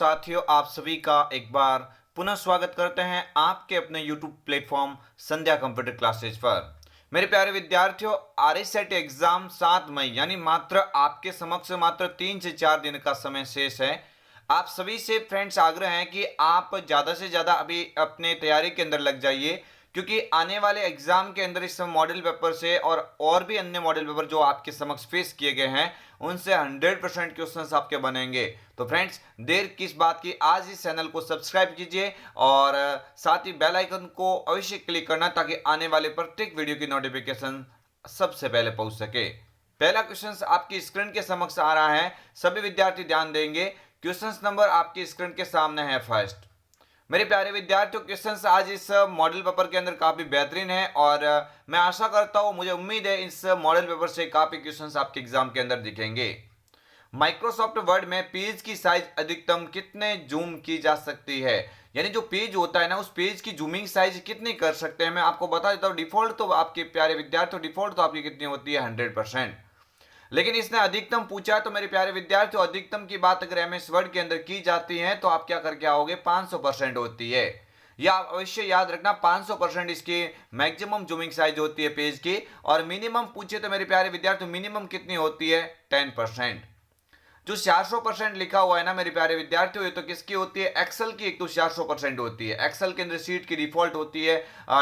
साथियों, आप सभी का एक बार पुनः स्वागत करते हैं आपके अपने YouTube प्लेटफॉर्म संध्या कंप्यूटर क्लासेज पर। मेरे प्यारे विद्यार्थियों, आरएसएटी एग्जाम 7 मई यानी मात्र आपके समक्ष मात्र 3 से 4 दिन का समय शेष है। आप सभी से फ्रेंड्स आग्रह है कि आप ज़्यादा से ज़्यादा अभी अपने तैयारी के अंदर लग जाइए, क्योंकि आने वाले एग्जाम के अंदर इस मॉडल पेपर से और भी अन्य मॉडल पेपर जो आपके समक्ष फेस किए गए हैं उनसे 100% क्वेश्चंस आपके बनेंगे। तो फ्रेंड्स, देर किस बात की, आज इस चैनल को सब्सक्राइब कीजिए और साथ ही बेल आइकन को अवश्य क्लिक करना ताकि आने वाले प्रत्येक वीडियो की नोटिफिकेशन सबसे पहले पहुंच सके। पहला क्वेश्चन आपकी स्क्रीन के समक्ष आ रहा है, सभी विद्यार्थी ध्यान देंगे। क्वेश्चन नंबर आपकी स्क्रीन के सामने है फर्स्ट। मेरे प्यारे विद्यार्थियों, क्वेश्चंस आज इस मॉडल पेपर के अंदर काफी बेहतरीन है और मैं आशा करता हूं, मुझे उम्मीद है इस मॉडल पेपर से काफी क्वेश्चंस आपके एग्जाम के अंदर दिखेंगे। माइक्रोसॉफ्ट वर्ड में पेज की साइज अधिकतम कितने जूम की जा सकती है, यानी जो पेज होता है ना उस पेज की जूमिंग साइज कितनी कर सकते हैं। मैं आपको बता देता हूं, डिफॉल्ट तो आपके प्यारे विद्यार्थियों डिफॉल्ट तो आपकी कितनी होती है 100%, लेकिन इसने अधिकतम पूछा है। तो मेरे प्यारे विद्यार्थियों, अधिकतम की बात अगर एमएस वर्ड के अंदर की जाती है तो आप क्या करके आओगे, 500% होती है। या आप अवश्य याद रखना, 500% इसकी मैक्सिमम जूमिंग साइज होती है पेज की। और मिनिमम पूछे तो मेरे प्यारे विद्यार्थियों मिनिमम कितनी होती है, 10%। जो 400% लिखा हुआ है ना मेरे प्यारे विद्यार्थियों, ये तो किसकी होती है, एक्सेल की। एक तो 400% होती है, एक्सेल के अंदर सीट की डिफॉल्ट होती है,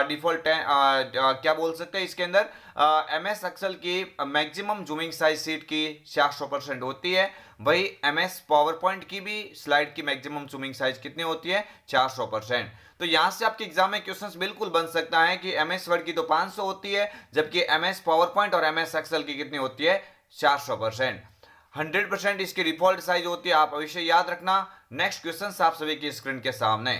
डिफॉल्ट क्या बोल सकते हैं इसके अंदर, एमएस एक्सेल की मैक्सिमम जूमिंग साइज सीट की 400% होती है। वही एमएस पावर पॉइंट की भी स्लाइड की मैक्सिमम जूमिंग साइज कितनी होती है, 400%। तो यहां से आपके एग्जाम में क्वेश्चंस बिल्कुल बन सकता है कि एमएस वर्ड की तो 500 होती है, जबकि एमएस पावर पॉइंट और एमएस एक्सेल की कितनी होती है, 400%। 100% इसकी डिफॉल्ट साइज होती है, आप अवश्य याद रखना। नेक्स्ट क्वेश्चन आप सभी की स्क्रीन के सामने।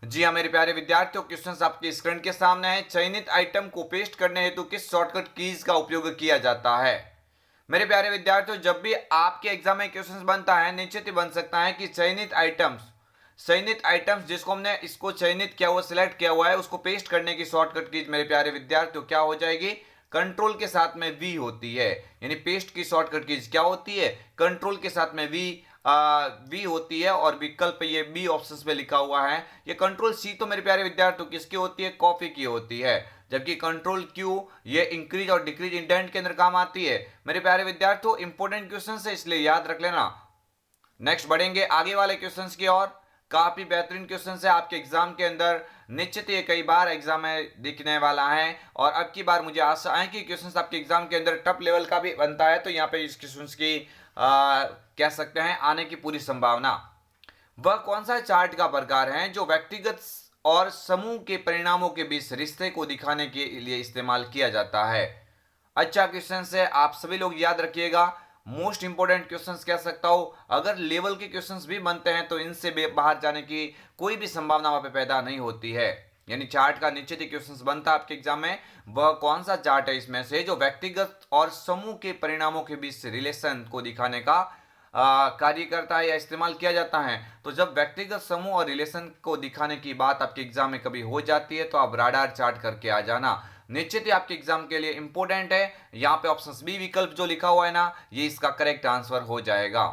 जी हाँ मेरे प्यारे विद्यार्थियों, क्वेश्चन आपकी स्क्रीन के सामने है। चयनित आइटम को पेस्ट करने हेतु किस शॉर्टकट कीज का उपयोग किया जाता है। मेरे प्यारे विद्यार्थियों, जब भी आपके एग्जाम में क्वेश्चन बनता है, निश्चित ही बन सकता है कि चयनित आइटम्स जिसको हमने इसको चयनित किया हुआ, सिलेक्ट किया हुआ है, उसको पेस्ट करने की शॉर्टकट कीज मेरे प्यारे विद्यार्थियों क्या हो जाएगी, कंट्रोल के साथ में वी होती है। यानी पेस्ट की शॉर्टकट कीज क्या होती है, कंट्रोल के साथ में वी होती है। और विकल्प ये बी ऑप्शन पे लिखा हुआ है। ये कंट्रोल सी तो मेरे प्यारे विद्यार्थियों किसकी होती है, कॉपी की होती है। जबकि कंट्रोल क्यू ये इंक्रीज और डिक्रीज इंडेंट के अंदर काम आती है। मेरे प्यारे विद्यार्थियों इंपॉर्टेंट क्वेश्चन है, इसलिए याद रख लेना। नेक्स्ट बढ़ेंगे आगे वाले क्वेश्चंस की ओर। काफी बेहतरीन क्वेश्चंस है आपके एग्जाम के अंदर, निश्चित ये कई बार एग्जाम में दिखने वाला है। और अब की बार मुझे आशा है कि क्वेश्चंस आपके एग्जाम के अंदर टफ लेवल का भी बनता है, तो यहाँ पे इस क्वेश्चंस की कह सकते हैं आने की पूरी संभावना। वह कौन सा चार्ट का प्रकार है जो व्यक्तिगत और समूह के परिणामों के बीच रिश्ते को दिखाने के लिए इस्तेमाल किया जाता है। अच्छा क्वेश्चन है, आप सभी लोग याद रखिएगा। मोस्ट इंपोर्टेंट क्वेश्चंस कह सकता हूं, अगर लेवल के क्वेश्चंस भी बनते हैं तो इनसे बाहर जाने की कोई भी संभावना वहां पे पैदा नहीं होती है। यानी चार्ट का निश्चित ही क्वेश्चंस बनता है आपके एग्जाम में। वह कौन सा चार्ट है इसमें से जो व्यक्तिगत और समूह के परिणामों के बीच रिलेशन को दिखाने का कार्य करता है या इस्तेमाल किया जाता है। तो जब व्यक्तिगत समूह और रिलेशन को दिखाने की बात आपके एग्जाम में कभी हो जाती है तो आप राडार चार्ट करके आ जाना, निश्चित ही आपके एग्जाम के लिए इंपॉर्टेंट है। यहां पे ऑप्शन बी विकल्प जो लिखा हुआ है ना, ये इसका करेक्ट आंसर हो जाएगा।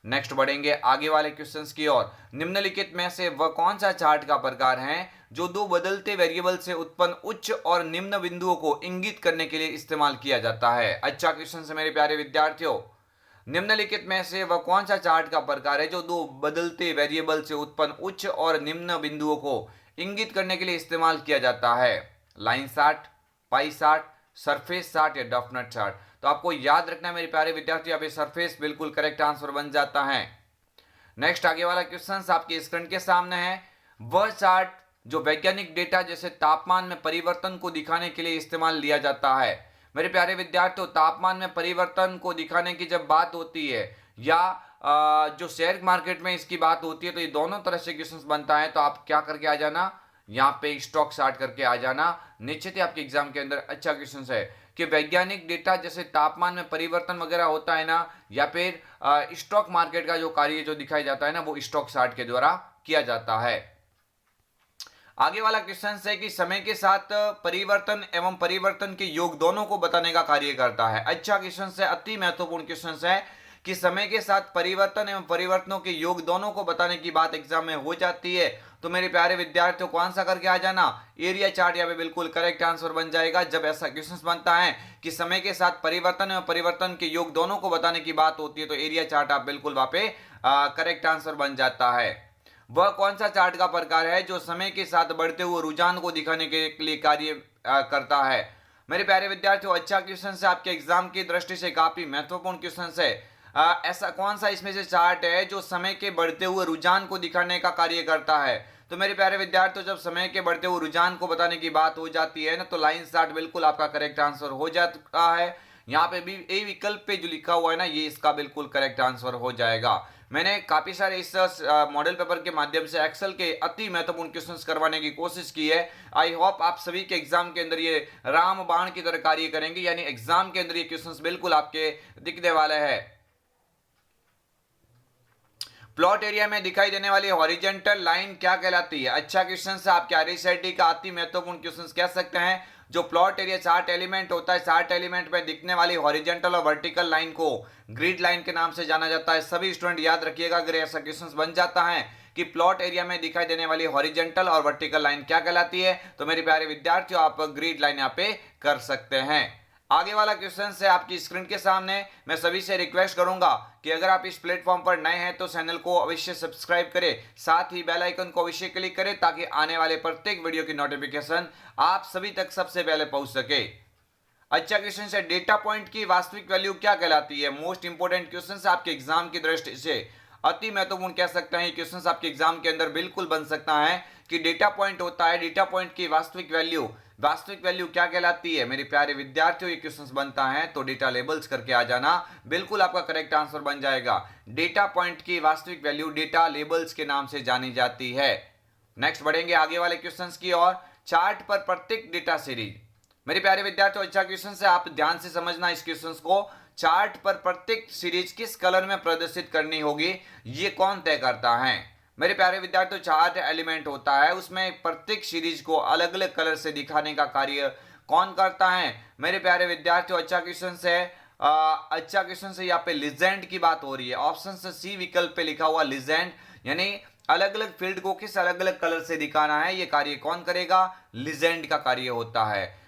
नेक्स्ट बढ़ेंगे आगे वाले क्वेश्चंस की ओर। निम्नलिखित में से वह कौन सा चार्ट का प्रकार है जो दो बदलते वेरिएबल से उत्पन्न उच्च और निम्न बिंदुओं को इंगित करने के लिए इस्तेमाल किया जाता है। अच्छा क्वेश्चन है मेरे प्यारे विद्यार्थियों, निम्नलिखित में से वह कौन सा चार्ट का प्रकार है जो दो बदलते वेरिएबल से उत्पन्न उच्च और निम्न बिंदुओं को इंगित करने के लिए इस्तेमाल किया जाता है। Line chart, pie chart, surface chart या डेफिनेट चार्ट। तो आपको याद रखना है मेरे प्यारे विद्यार्थी, अब सरफेस बिल्कुल करेक्ट आंसर बन जाता है। नेक्स्ट आगे वाला क्वेश्चन आपके स्क्रीन के सामने है। वह चार्ट जो वैज्ञानिक डेटा जैसे तापमान में परिवर्तन को दिखाने के लिए इस्तेमाल लिया जाता है। मेरे प्यारे विद्यार्थियों, तापमान में परिवर्तन को दिखाने की जब बात होती है या जो शेयर मार्केट में इसकी बात होती है, तो ये दोनों तरह से क्वेश्चन बनता है। तो आप क्या करके आ जाना, यहाँ पे स्टॉक चार्ट करके आ जाना। निश्चित ही आपके एग्जाम के अंदर अच्छा क्वेश्चन है कि वैज्ञानिक डेटा जैसे तापमान में परिवर्तन वगैरह होता है ना, या फिर स्टॉक मार्केट का जो कार्य जो दिखाया जाता है ना, वो स्टॉक चार्ट के द्वारा किया जाता है। आगे वाला क्वेश्चन है कि समय के साथ परिवर्तन एवं परिवर्तन के योग दोनों को बताने का कार्य करता है। अच्छा क्वेश्चन है, अति महत्वपूर्ण क्वेश्चन है कि समय के साथ परिवर्तन एवं परिवर्तनों के योग दोनों को बताने की बात एग्जाम में हो जाती है, तो मेरे प्यारे विद्यार्थियों कौन सा करके आ जाना, एरिया चार्ट यहाँ पे बिल्कुल करेक्ट आंसर बन जाएगा। जब ऐसा क्वेश्चन बनता है कि समय के साथ परिवर्तन एवं परिवर्तन के योग दोनों को बताने की बात होती है, तो एरिया चार्ट आप बिल्कुल वहां पे करेक्ट आंसर बन जाता है। वह कौन सा चार्ट का प्रकार है जो समय के साथ बढ़ते हुए रुझान को दिखाने के लिए कार्य करता है। मेरे प्यारे विद्यार्थियों अच्छा क्वेश्चन है, आपके एग्जाम की दृष्टि से काफी महत्वपूर्ण क्वेश्चन है। ऐसा कौन सा इसमें से चार्ट है जो समय के बढ़ते हुए रुझान को दिखाने का कार्य करता है। तो मेरे प्यारे विद्यार्थियों जब समय के बढ़ते हुए रुझान को बताने की बात हो जाती है ना, तो लाइन चार्ट बिल्कुल आपका करेक्ट आंसर हो जाता है। यहाँ पे भी ए विकल्प पे जो लिखा हुआ है ना, ये इसका बिल्कुल करेक्ट आंसर हो जाएगा। मैंने काफी सारे इस मॉडल पेपर के माध्यम से एक्सेल के अति महत्वपूर्ण क्वेश्चंस करवाने की कोशिश की है। आई होप आप सभी के एग्जाम के अंदर ये राम बाण की तरह कार्य करेंगे, यानी एग्जाम के अंदर ये क्वेश्चंस बिल्कुल आपके दिखने वाले हैं। प्लॉट एरिया में दिखाई देने वाली हॉरिजेंटल लाइन क्या कहलाती है। अच्छा क्वेश्चन है, आपके आरआईसीटी का अति महत्वपूर्ण क्वेश्चन कह सकते हैं। जो प्लॉट एरिया चार्ट एलिमेंट होता है, चार्ट एलिमेंट में दिखने वाली हॉरिजेंटल और वर्टिकल लाइन को ग्रिड लाइन के नाम से जाना जाता है। सभी स्टूडेंट याद रखिएगा, अगर ऐसा क्वेश्चन बन जाता है कि प्लॉट एरिया में दिखाई देने वाली हॉरिजेंटल और वर्टिकल लाइन क्या कहलाती है, तो मेरे प्यारे विद्यार्थियों आप ग्रिड लाइन यहाँ पे कर सकते हैं। आगे वाला क्वेश्चन है आपकी स्क्रीन के सामने। मैं सभी से रिक्वेस्ट करूंगा कि अगर आप इस प्लेटफॉर्म पर नए हैं तो चैनल को अवश्य सब्सक्राइब करें, साथ ही बेल आइकन को अवश्य क्लिक करें ताकि आने वाले प्रत्येक वीडियो की नोटिफिकेशन आप सभी तक सबसे पहले पहुंच सके। अच्छा क्वेश्चन है, डेटा पॉइंट की वास्तविक वैल्यू क्या कहलाती है। मोस्ट इंपोर्टेंट क्वेश्चन है आपके एग्जाम की दृष्टि से, अति महत्वपूर्ण कह सकते हैं। क्वेश्चन आपके एग्जाम के अंदर बिल्कुल बन सकता है कि डेटा पॉइंट होता है, डेटा पॉइंट की वास्तविक वैल्यू क्या कहलाती है। मेरे प्यारे विद्यार्थियों ये क्वेश्चन बनता है तो डेटा लेबल्स करके आ जाना, बिल्कुल आपका करेक्ट आंसर बन जाएगा। डेटा पॉइंट की वास्तविक वैल्यू डेटा लेबल्स के नाम से जानी जाती है। नेक्स्ट बढ़ेंगे आगे वाले क्वेश्चंस की ओर। चार्ट पर प्रत्येक डेटा सीरीज, मेरे प्यारे विद्यार्थियों अच्छा क्वेश्चन है, आप ध्यान से समझना इस क्वेश्चन को। चार्ट पर प्रत्येक सीरीज किस कलर में प्रदर्शित करनी होगी, ये कौन तय करता है। मेरे प्यारे विद्यार्थियों चार्ट एलिमेंट होता है, उसमें प्रत्येक सीरीज को अलग अलग कलर से दिखाने का कार्य कौन करता है। मेरे प्यारे विद्यार्थियों अच्छा क्वेश्चन है, अच्छा क्वेश्चन है, यहाँ पे लिजेंड की बात हो रही है। ऑप्शन से सी विकल्प पे लिखा हुआ लिजेंड, यानी अलग अलग फील्ड को किस अलग अलग कलर से दिखाना है, ये कार्य कौन करेगा, लिजेंड का कार्य होता है।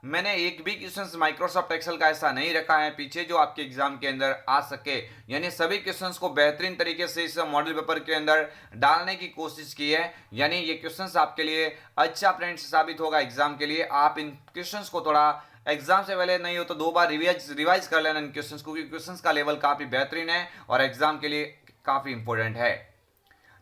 मैंने एक भी क्वेश्चन माइक्रोसॉफ्ट एक्सेल का ऐसा नहीं रखा है पीछे जो आपके एग्जाम के अंदर आ सके, यानी सभी क्वेश्चंस को बेहतरीन तरीके से इस मॉडल पेपर के अंदर डालने की कोशिश की है। यानी ये क्वेश्चंस आपके लिए अच्छा फ्रेंड्स साबित होगा एग्जाम के लिए। आप इन क्वेश्चंस को थोड़ा एग्जाम से पहले नहीं हो तो 2 बार रिवाइज कर लेना इन क्वेश्चंस को, क्योंकि क्वेश्चंस का लेवल काफी बेहतरीन है और एग्जाम के लिए काफी इंपॉर्टेंट है।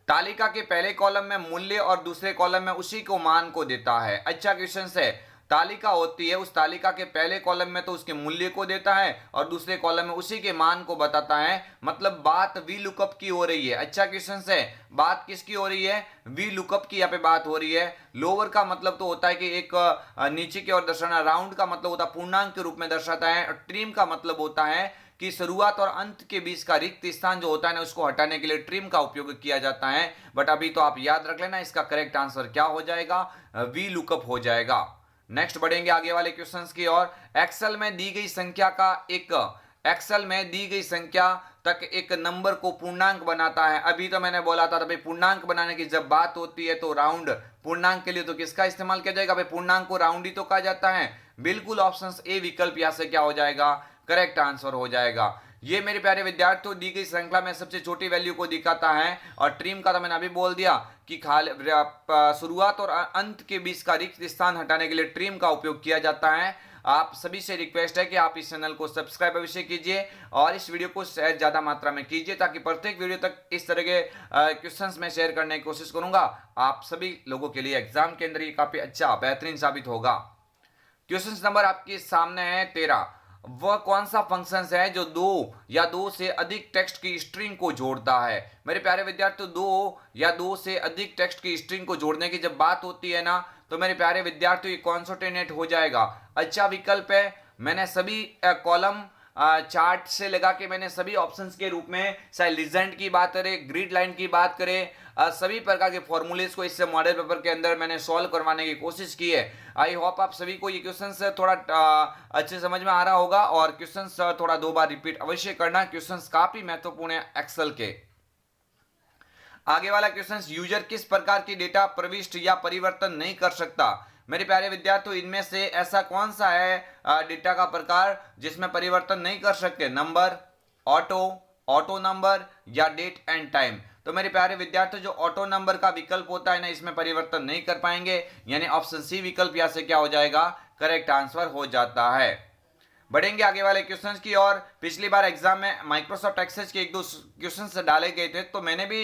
तालिका के पहले कॉलम में मूल्य और दूसरे कॉलम में उसी को मान को देता है। अच्छा क्वेश्चन है, तालिका होती है, उस तालिका के पहले कॉलम में तो उसके मूल्य को देता है और दूसरे कॉलम में उसी के मान को बताता है, मतलब बात वी लुकअप की हो रही है। अच्छा क्वेश्चन है, बात किसकी हो रही है, वी लुकअप की यहाँ पे बात हो रही है। लोअर का मतलब तो होता है कि एक नीचे की ओर दर्शाना, राउंड का मतलब होता है पूर्णांक के रूप में दर्शाता है, और ट्रिम का मतलब होता है कि शुरुआत और अंत के बीच का रिक्त स्थान जो होता है ना, उसको हटाने के लिए ट्रिम का उपयोग किया जाता है। बट अभी तो आप याद रख लेना, इसका करेक्ट आंसर क्या हो जाएगा, वी लुकअप हो जाएगा। नेक्स्ट बढ़ेंगे आगे वाले क्वेश्चंस की ओर। एक्सेल में दी गई संख्या तक एक नंबर को पूर्णांक बनाता है। अभी तो मैंने बोला था भाई पूर्णांक बनाने की जब बात होती है तो राउंड पूर्णांक के लिए तो किसका इस्तेमाल किया जाएगा, भाई पूर्णांक को राउंड ही तो कहा जाता है। बिल्कुल ऑप्शन ए विकल्प यहां से क्या हो जाएगा, करेक्ट आंसर हो जाएगा। ये मेरे प्यारे विद्यार्थियों दी गई श्रृंखला में सबसे छोटी वैल्यू को दिखाता है, और ट्रिम का तो मैंने अभी बोल दिया कि शुरुआत और अंत के बीच का रिक्त स्थान हटाने के लिए ट्रिम का उपयोग किया जाता है। आप सभी से रिक्वेस्ट है कि आप इस चैनल को सब्सक्राइब अवश्य कीजिए और इस वीडियो को शेयर ज्यादा मात्रा में कीजिए, ताकि प्रत्येक वीडियो तक इस तरह के क्वेश्चंस में शेयर करने की कोशिश करूंगा। आप सभी लोगों के लिए एग्जाम के अंदर ये काफी अच्छा बेहतरीन साबित होगा। क्वेश्चन नंबर आपके सामने है 13। वह कौन सा फंक्शन है जो 2 या 2 से अधिक टेक्स्ट की स्ट्रिंग को जोड़ता है। मेरे प्यारे विद्यार्थियों 2 या 2 से अधिक टेक्स्ट की स्ट्रिंग को जोड़ने की जब बात होती है ना, तो मेरे प्यारे विद्यार्थियों ये कॉन्सोनेंट हो जाएगा। अच्छा विकल्प है, मैंने सभी कॉलम चार्ट से लगा के मैंने सभी ऑप्शंस के रूप में, चाहे लीजेंड की बात करें, ग्रिड लाइन की बात करें, सभी प्रकार के फॉर्मूलेस को इस मॉडल पेपर के अंदर मैंने सॉल्व करवाने की कोशिश की है। आई होप आप सभी को ये क्वेश्चंस थोड़ा अच्छे समझ में आ रहा होगा, और क्वेश्चंस थोड़ा 2 बार रिपीट अवश्य करना, क्वेश्चंस काफी महत्वपूर्ण है एक्सेल के। आगे वाला क्वेश्चन, यूजर किस प्रकार की डेटा प्रविष्ट या परिवर्तन नहीं कर सकता? मेरे प्यारे विद्यार्थियों, इनमें से ऐसा कौन सा है डेटा का प्रकार जिसमें परिवर्तन नहीं कर सकते? नंबर, ऑटो, ऑटो नंबर या डेट एंड टाइम? तो मेरे प्यारे विद्यार्थियों, जो ऑटो नंबर का विकल्प होता है ना, इसमें परिवर्तन नहीं कर पाएंगे, यानी ऑप्शन सी विकल्प यहां से क्या हो जाएगा? करेक्ट आंसर हो जाता है। बढ़ेंगे आगे वाले क्वेश्चंस की और। पिछली बार एग्जाम में माइक्रोसॉफ्ट एक्सेस के 1-2 क्वेश्चंस डाले गए थे, तो मैंने भी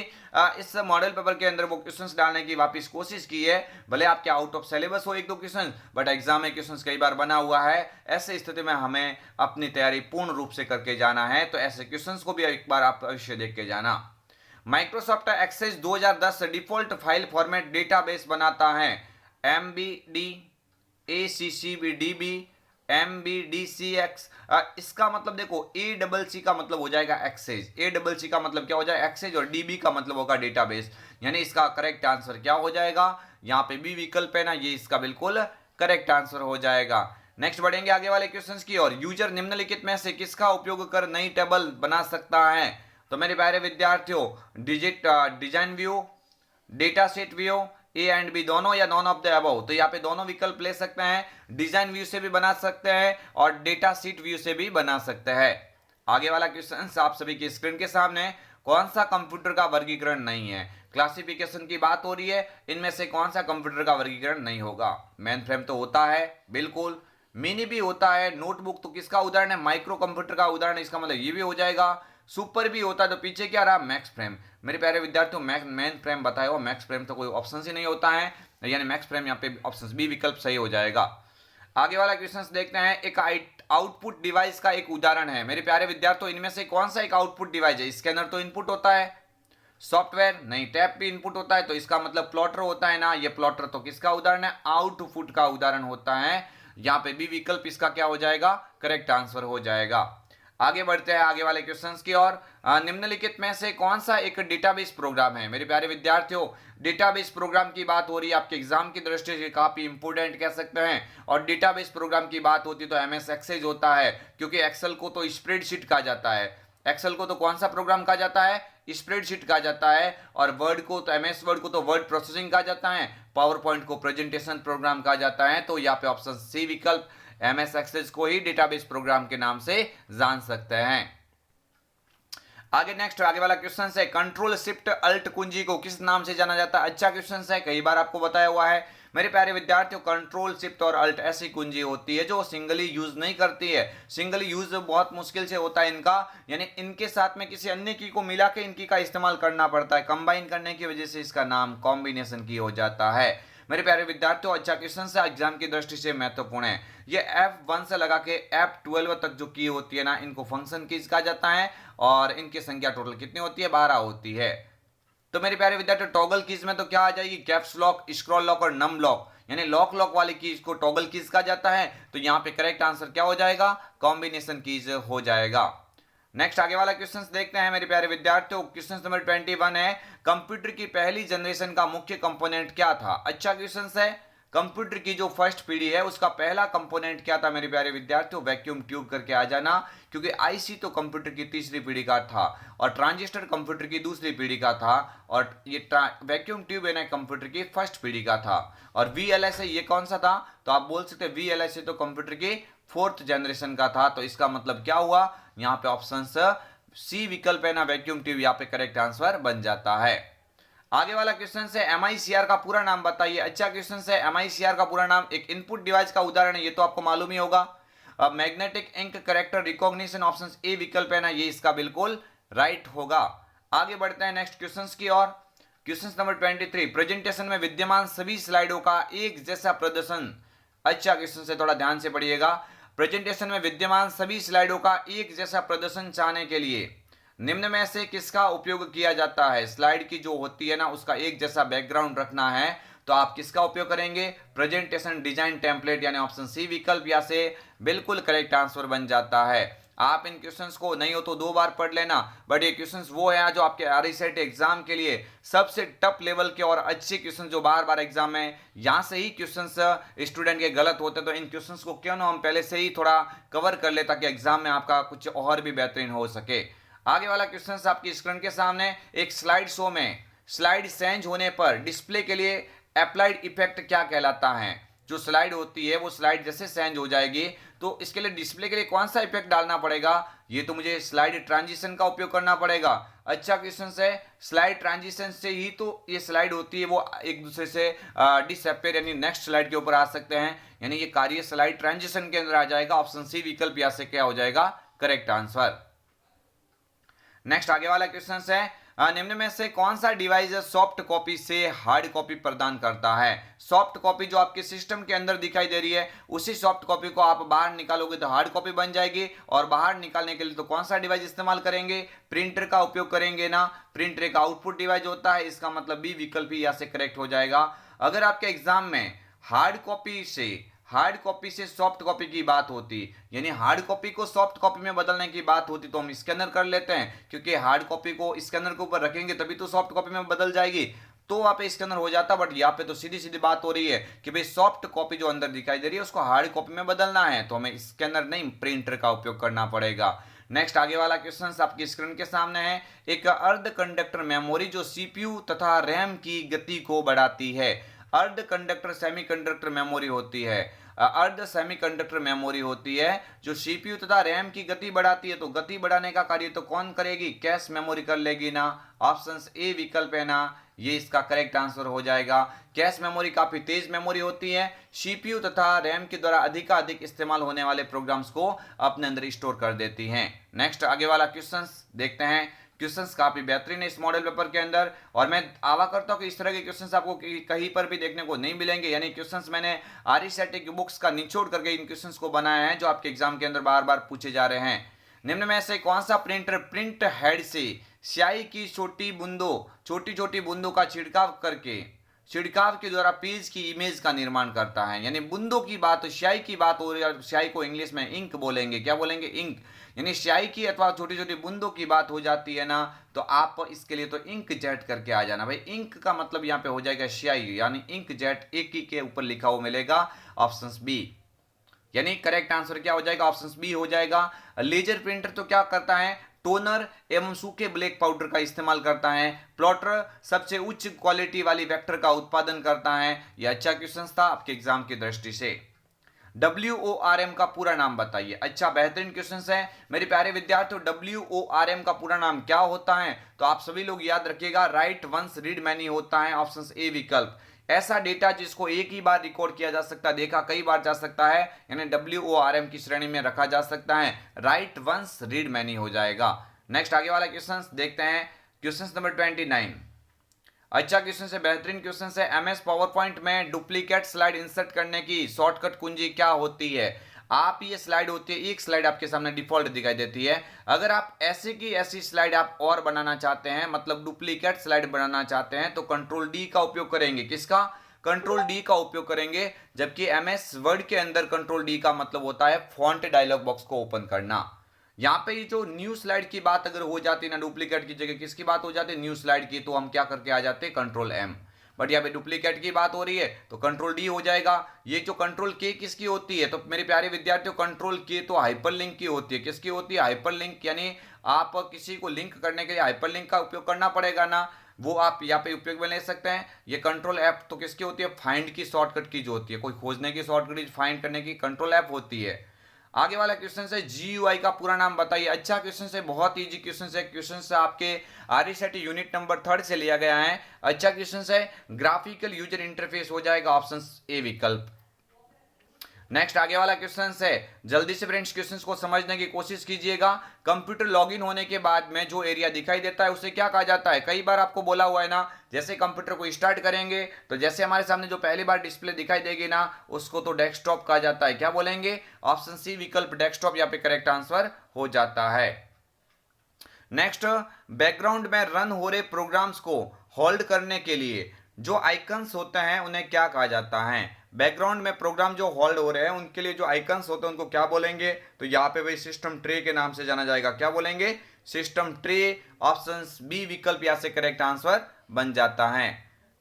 इस मॉडल पेपर के अंदर वो क्वेश्चंस डालने की वापस कोशिश की है। भले आपके आउट ऑफ सिलेबस हो 1-2 क्वेश्चन, बट एग्जाम में क्वेश्चंस कई बार बना हुआ है। ऐसे स्थिति में हमें अपनी तैयारी पूर्ण रूप से करके जाना है, तो ऐसे क्वेश्चंस को भी एक बार आप अवश्य देख के जाना। Microsoft Access 2010 default file format database बनाता है। MBD, ACCBDB, MBDCX। इसका मतलब देखो, ACC का मतलब हो जाएगा एक्सेस, ACC का मतलब क्या हो जाएगा? एक्सेस, और DB का मतलब होगा डेटाबेस, यानी इसका करेक्ट आंसर क्या हो जाएगा? यहाँ पे बी विकल्प है ना, ये इसका बिल्कुल करेक्ट आंसर हो जाएगा। नेक्स्ट बढ़ेंगे आगे वाले क्वेश्चंस की और। यूजर निम्नलिखित में से किसका उपयोग कर नई टेबल बना सकता है? तो मेरे प्यारे विद्यार्थियों, design view, data set view, A and B दोनों, या नॉन ऑफ द अबव? तो यहाँ पे दोनों विकल्प ले सकते हैं। डिजाइन व्यू से भी बना सकते हैं और डेटा शीट व्यू से भी बना सकते हैं। आगे वाला क्वेश्चन आप सभी की स्क्रीन के सामने, कौन सा कंप्यूटर का वर्गीकरण नहीं है? क्लासिफिकेशन की बात हो रही है, इनमें से कौन सा कंप्यूटर का वर्गीकरण नहीं होगा? मेन फ्रेम तो होता है बिल्कुल, मिनी भी होता है, नोटबुक तो किसका उदाहरण है? माइक्रो कंप्यूटर का उदाहरण, इसका मतलब ये भी हो जाएगा। सुपर भी होता है, तो पीछे क्या रहा? Max frame. मेरे प्यारे विद्यार्थियों, मेन फ्रेम बताया हो, मैक्स फ्रेम तो कोई ऑप्शन ही नहीं होता है, यानी मैक्स फ्रेम यहाँ पे ऑप्शन बी विकल्प सही हो जाएगा। आगे वाला क्वेश्चन देखते हैं। एक आउटपुट डिवाइस का एक उदाहरण है। मेरे प्यारे विद्यार्थियों, इनमें से कौन सा एक आउटपुट डिवाइस है? स्कैनर तो इनपुट होता है, सॉफ्टवेयर नहीं, टैब भी इनपुट होता है, तो इसका मतलब प्लॉटर होता है ना। ये प्लॉटर तो किसका उदाहरण है? आउटपुट का उदाहरण होता है। यहाँ पे बी विकल्प इसका क्या हो जाएगा? करेक्ट आंसर हो जाएगा। आगे बढ़ते हैं आगे वाले क्वेश्चंस की और। निम्नलिखित में से कौन सा एक डेटाबेस प्रोग्राम है? मेरे प्यारे विद्यार्थियों, डेटाबेस प्रोग्राम की बात हो रही है, आपके एग्जाम की दृष्टि से काफी इंपोर्टेंट कह सकते हैं। और डेटाबेस प्रोग्राम की बात होती है तो MS एक्सेस होता है, क्योंकि एक्सेल को तो स्प्रेडशीट कहा जाता है। एक्सेल को तो कौन सा प्रोग्राम कहा जाता है? स्प्रेडशीट कहा जाता है। और वर्ड को तो MS वर्ड को तो वर्ड प्रोसेसिंग कहा जाता है। पावर पॉइंट को प्रेजेंटेशन प्रोग्राम कहा जाता है। तो यहाँ पे ऑप्शन सी विकल्प MS एक्सेस को ही डेटाबेस प्रोग्राम के नाम से जान सकते हैं। आगे नेक्स्ट आगे वाला क्वेश्चन है, कंट्रोल शिफ्ट अल्ट कुंजी को किस नाम से जाना जाता है? अच्छा क्वेश्चन है, कई बार आपको बताया हुआ है। मेरे प्यारे विद्यार्थियों, कंट्रोल शिफ्ट और अल्ट ऐसी कुंजी होती है जो सिंगली यूज नहीं करती है। सिंगली यूज बहुत मुश्किल से होता है इनका, यानी इनके साथ में किसी अन्य की को मिला के इनकी का इस्तेमाल करना पड़ता है। कंबाइन करने की वजह से इसका नाम कॉम्बिनेशन की हो जाता है। मेरे प्यारे विद्यार्थियों, अच्छा क्वेश्चन से एग्जाम की दृष्टि से महत्वपूर्ण है। ये F1 से लगा के F12 तक जो की होती है ना, इनको फंक्शन कीज कहा जाता है। और इनकी संख्या टोटल कितनी होती है? 12 होती है। तो मेरे प्यारे विद्यार्थियों, टॉगल कीज में तो क्या आ जाएगी? कैप्स लॉक, स्क्रॉल लॉक और नम लॉक, यानी लॉक वाली कीज को टॉगल कीज कहा जाता है। तो यहाँ पे करेक्ट आंसर क्या हो जाएगा? कॉम्बिनेशन कीज हो जाएगा। नेक्स्ट आगे वाला क्वेश्चन देखते हैं मेरे प्यारे विद्यार्थियों। क्वेश्चन नंबर 21 है, कंप्यूटर की पहली जनरेशन का मुख्य कंपोनेंट क्या था? अच्छा क्वेश्चन है। कंप्यूटर की जो फर्स्ट पीढ़ी है उसका पहला कंपोनेंट क्या था? मेरे प्यारे विद्यार्थियों, वैक्यूम ट्यूब करके आ जाना, क्योंकि आईसी तो कंप्यूटर की तीसरी पीढ़ी का था और ट्रांजिस्टर कंप्यूटर की दूसरी पीढ़ी का था, और ये वैक्यूम ट्यूब है ना कंप्यूटर की फर्स्ट पीढ़ी का था। और VLSI ये कौन सा था? तो आप बोल सकते हैं VLSI तो कंप्यूटर की फोर्थ जनरेशन का था। तो इसका मतलब क्या हुआ? यहाँ पे ऑप्शन सी विकल्प है ना, वैक्यूम ट्यूब, यहाँ पे करेक्ट आंसर बन जाता है। आगे वाला क्वेश्चन है, MICR का पूरा नाम बताइए। अच्छा क्वेश्चन है। MICR का पूरा नाम एक इनपुट डिवाइस का उदाहरण है, ये तो आपको मालूम ही होगा। Magnetic ink character recognition, option A विकल्प है ना, ये इसका बिल्कुल राइट होगा। आगे बढ़ते हैं नेक्स्ट क्वेश्चन की ओर। क्वेश्चन नंबर 23, प्रेजेंटेशन में विद्यमान सभी स्लाइडों का एक जैसा प्रदर्शन। अच्छा क्वेश्चन से थोड़ा ध्यान से पढ़िएगा। प्रेजेंटेशन में विद्यमान सभी स्लाइडों का एक जैसा प्रदर्शन चाहने के लिए निम्न में से किसका उपयोग किया जाता है? स्लाइड की जो होती है ना उसका एक जैसा बैकग्राउंड रखना है, तो आप किसका उपयोग करेंगे? प्रेजेंटेशन डिजाइन टेम्पलेट, यानी ऑप्शन सी विकल्प यहाँ से बिल्कुल करेक्ट आंसर बन जाता है। आप इन क्वेश्चंस को नहीं हो तो 2 बार पढ़ लेना, बट ये क्वेश्चंस वो है जो आपके आरईसेट एग्जाम के लिए सबसे टफ लेवल के और अच्छे क्वेश्चन जो बार बार एग्जाम में यहां से ही क्वेश्चंस स्टूडेंट के गलत होते, तो इन क्वेश्चंस को क्यों ना हम पहले से ही थोड़ा कवर कर ले ताकि एग्जाम में आपका कुछ और भी बेहतरीन हो सके। आगे वाला क्वेश्चन आपकी स्क्रीन के सामने, एक स्लाइड शो में स्लाइड चेंज होने पर डिस्प्ले के लिए अप्लाइड इफेक्ट क्या कहलाता है। जो स्लाइड होती है वो स्लाइड जैसे चेंज हो जाएगी तो इसके लिए डिस्प्ले के लिए कौन सा इफेक्ट डालना पड़ेगा, ये तो मुझे स्लाइड ट्रांजिशन का उपयोग करना पड़ेगा। अच्छा क्वेश्चन है, स्लाइड ट्रांजिशन से ही तो ये स्लाइड होती है वो एक दूसरे से डिसअपियर यानी नेक्स्ट स्लाइड के ऊपर आ सकते हैं, यानी ये कार्य स्लाइड ट्रांजिशन के अंदर आ जाएगा। ऑप्शन सी विकल्प यहाँ से क्या हो जाएगा, करेक्ट आंसर। नेक्स्ट आगे वाला क्वेश्चन है, निम्न में से कौन सा डिवाइस सॉफ्ट कॉपी से हार्ड कॉपी प्रदान करता है। सॉफ्ट कॉपी जो आपके सिस्टम के अंदर दिखाई दे रही है उसी सॉफ्ट कॉपी को आप बाहर निकालोगे तो हार्ड कॉपी बन जाएगी, और बाहर निकालने के लिए तो कौन सा डिवाइस इस्तेमाल करेंगे, प्रिंटर का उपयोग करेंगे ना। प्रिंटर एक आउटपुट डिवाइस होता है, इसका मतलब बी विकल्प ही यहाँ से करेक्ट हो जाएगा। अगर आपके एग्जाम में हार्ड कॉपी से सॉफ्ट कॉपी की बात होती, यानी हार्ड कॉपी को सॉफ्ट कॉपी में बदलने की बात होती तो हम स्कैनर कर लेते हैं, क्योंकि हार्ड कॉपी को स्कैनर के ऊपर रखेंगे तभी तो सॉफ्ट कॉपी में बदल जाएगी, तो वहां पे स्कैनर हो जाता। बट यहाँ पे तो सीधी सीधी बात हो रही है कि भाई सॉफ्ट कॉपी जो अंदर दिखाई दे रही है उसको हार्ड कॉपी में बदलना है, तो हमें स्कैनर नहीं प्रिंटर का उपयोग करना पड़ेगा। नेक्स्ट आगे वाला क्वेश्चन आपकी स्क्रीन के सामने है, एक अर्ध कंडक्टर मेमोरी जो सीपीयू तथा रैम की गति को बढ़ाती है। अर्ध कंडक्टर सेमीकंडक्टर मेमोरी होती है, अर्ध सेमीकंडक्टर मेमोरी होती है जो सीपीयू तथा रैम की गति बढ़ाती है, तो गति बढ़ाने का कार्य तो कौन करेगी, कैश मेमोरी कर लेगी ना। ऑप्शन ए विकल्प है ना, ये इसका करेक्ट आंसर हो जाएगा। कैश मेमोरी काफी तेज मेमोरी होती है, सीपीयू तथा रैम के द्वारा अधिकाधिक इस्तेमाल होने वाले प्रोग्राम्स को अपने अंदर स्टोर कर देती हैं। नेक्स्ट आगे वाला क्वेश्चन देखते हैं। क्वेश्चंस काफी बेहतरीन है इस मॉडल पेपर के अंदर, और मैं दावा करता हूं कि इस तरह के क्वेश्चंस आपको कहीं पर भी देखने को नहीं मिलेंगे, यानी क्वेश्चंस मैंने आरईसेट की बुक्स का निचोड़ करके इन क्वेश्चंस को बनाया है जो आपके एग्जाम के अंदर बार बार पूछे जा रहे हैं। निम्न में से कौन सा प्रिंटर प्रिंट हेड से स्याही की छोटी छोटी बूंदों का छिड़काव के द्वारा पेज की इमेज का निर्माण करता है। यानी बूंदों की बात, स्याही की बात हो रही है, स्याही को इंग्लिश में इंक बोलेंगे, क्या बोलेंगे, इंक। यानी स्याही की अथवा छोटी छोटी बूंदों की बात हो जाती है ना, तो आप इसके लिए तो इंक जेट करके आ जाना भाई। इंक का मतलब यहाँ पे हो जाएगा स्याही, यानी इंक जेट एक ही के ऊपर लिखा हुआ मिलेगा, ऑप्शन बी। यानी करेक्ट आंसर क्या हो जाएगा, ऑप्शन बी हो जाएगा। लेजर प्रिंटर तो क्या करता है, टोनर एवं सूखे ब्लैक पाउडर का इस्तेमाल करता है। प्लॉटर सबसे उच्च क्वालिटी वाली वेक्टर का उत्पादन करता है। यह अच्छा क्वेश्चन था आपके एग्जाम की दृष्टि से। WORM का पूरा नाम बताइए। अच्छा बेहतरीन क्वेश्चन है मेरे प्यारे विद्यार्थियों। WORM का पूरा नाम क्या होता है, तो आप सभी लोग याद रखिएगा, राइट वंस रीड मैनी होता है, ऑप्शन ए विकल्प। ऐसा डेटा जिसको एक ही बार रिकॉर्ड किया जा सकता है, देखा कई बार जा सकता है, यानी WORM की श्रेणी में रखा जा सकता है, राइट वंस रीड मैनी हो जाएगा। नेक्स्ट आगे वाला क्वेश्चन देखते हैं, क्वेश्चन नंबर 29। अच्छा क्वेश्चन से बेहतरीन क्वेश्चन है, MS पावर पॉइंट में डुप्लीकेट स्लाइड इंसर्ट करने की शॉर्टकट कुंजी क्या होती है। आप ये स्लाइड होती है, एक स्लाइड आपके सामने डिफॉल्ट दिखाई देती है, अगर आप ऐसे की ऐसी स्लाइड आप और बनाना चाहते हैं, मतलब डुप्लीकेट स्लाइड बनाना चाहते हैं, तो कंट्रोल डी का उपयोग करेंगे। किसका, कंट्रोल डी का उपयोग करेंगे। जबकि MS वर्ड के अंदर कंट्रोल डी का मतलब होता है फॉन्ट डायलॉग बॉक्स को ओपन करना। यहाँ पे जो न्यू स्लाइड की बात अगर हो जाती ना, डुप्लीकेट की जगह किसकी बात हो जाती है, न्यू स्लाइड की, तो हम क्या करके आ जाते हैं, कंट्रोल M। बट यहाँ पे डुप्लीकेट की बात हो रही है तो कंट्रोल डी हो जाएगा। ये जो कंट्रोल के किसकी होती है, तो मेरे प्यारे विद्यार्थियों कंट्रोल के तो हाइपरलिंक की होती है। किसकी होती है, हाइपरलिंक, यानी आप किसी को लिंक करने के लिए हाइपरलिंक का उपयोग करना पड़ेगा ना, वो आप यहाँ पे उपयोग में ले सकते हैं। ये कंट्रोल F तो किसकी होती है, फाइंड की शॉर्टकट की जो होती है, कोई खोजने की शॉर्टकट फाइंड करने की कंट्रोल F होती है। आगे वाला क्वेश्चन है, GUI का पूरा नाम बताइए। अच्छा क्वेश्चन है, बहुत इजी क्वेश्चन है, क्वेश्चन से आपके आरईसेट यूनिट नंबर 3 से लिया गया है। अच्छा क्वेश्चन है, ग्राफिकल यूजर इंटरफेस हो जाएगा, ऑप्शन ए विकल्प। नेक्स्ट आगे वाला क्वेश्चन है, जल्दी से फ्रेंड्स क्वेश्चंस को समझने की कोशिश कीजिएगा। कंप्यूटर लॉगिन होने के बाद में जो एरिया दिखाई देता है उसे क्या कहा जाता है, कई बार आपको बोला हुआ है ना, जैसे कंप्यूटर को स्टार्ट करेंगे तो जैसे हमारे सामने जो पहली बार डिस्प्ले दिखाई देगी ना, उसको तो डेस्कटॉप कहा जाता है, क्या बोलेंगे, ऑप्शन सी विकल्प डेस्कटॉप यहाँ पे करेक्ट आंसर हो जाता है। नेक्स्ट, बैकग्राउंड में रन हो रहे प्रोग्राम्स को होल्ड करने के लिए जो आइकन्स होते हैं उन्हें क्या कहा जाता है। बैकग्राउंड में प्रोग्राम जो होल्ड हो रहे हैं उनके लिए जो आइकन्स होते हैं उनको क्या बोलेंगे, तो यहाँ पे भाई सिस्टम ट्रे के नाम से जाना जाएगा। क्या बोलेंगे? System tray. ऑप्शन बी विकल्प यहाँ से करेक्ट आंसर बन जाता है।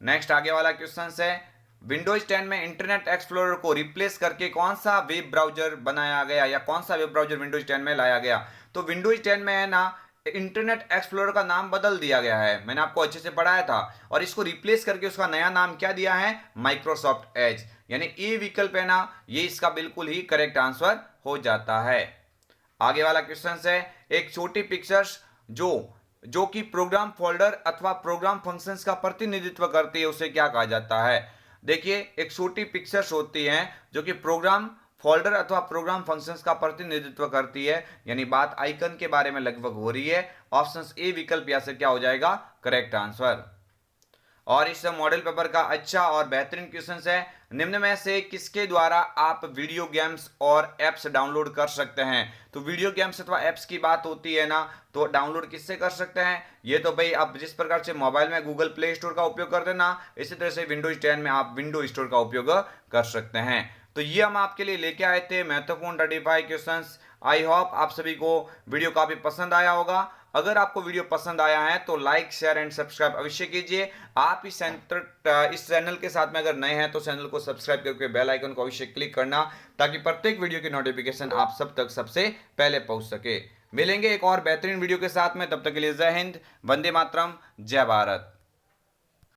नेक्स्ट आगे वाला क्वेश्चन है, विंडोज 10 में इंटरनेट एक्सप्लोरर को रिप्लेस करके कौन सा वेब ब्राउजर बनाया गया, या कौन सा वेब ब्राउजर विंडोज 10 में लाया गया? तो विंडोज 10 में है ना इंटरनेट एक्सप्लोरर का नाम बदल दिया गया है, मैंने आपको अच्छे से पढ़ाया था, और इसको रिप्लेस करके उसका नया नाम क्या दिया है? Microsoft Edge. यानी ए विकल्प है ना, ये इसका बिल्कुल ही करेक्ट आंसर हो जाता है। आगे वाला क्वेश्चन है, एक छोटी पिक्चर्स जो कि प्रोग्राम फोल्डर अथवा प्रोग्राम फंक्शंस का प्रतिनिधित्व करती है उसे क्या कहा जाता है? देखिए, एक छोटी पिक्चर्स होती हैं जो कि प्रोग्राम फोल्डर अथवा प्रोग्राम फंक्शंस का प्रतिनिधित्व करती है, यानी बात आइकन के बारे में लगभग हो रही है। ऑप्शन ए विकल्प यहां से क्या हो जाएगा? Correct answer. और इस मॉडल पेपर का अच्छा और बेहतरीन क्वेश्चन है, निम्न में से किसके द्वारा आप वीडियो गेम्स और एप्स डाउनलोड कर सकते हैं? तो वीडियो गेम्स अथवा एप्स की बात होती है ना, तो डाउनलोड किससे कर सकते हैं? ये तो भाई आप जिस प्रकार से मोबाइल में गूगल प्ले स्टोर का उपयोग करते हैं ना, इसी तरह से विंडोज 10 में आप विंडो स्टोर का उपयोग कर सकते हैं। तो ये हम आपके लिए लेके आए थे महत्वपूर्ण 35 क्वेश्चंस। आई होप आप सभी को वीडियो काफी पसंद आया होगा। अगर आपको वीडियो पसंद आया है तो लाइक शेयर एंड सब्सक्राइब अवश्य कीजिए। आप इस चैनल के साथ में अगर नए हैं तो चैनल को सब्सक्राइब करके बेल आइकन को अवश्य क्लिक करना, ताकि प्रत्येक वीडियो की नोटिफिकेशन आप सब तक सबसे पहले पहुंच सके। मिलेंगे एक और बेहतरीन वीडियो के साथ में, तब तक के लिए जय हिंद, वंदे मातरम, जय भारत।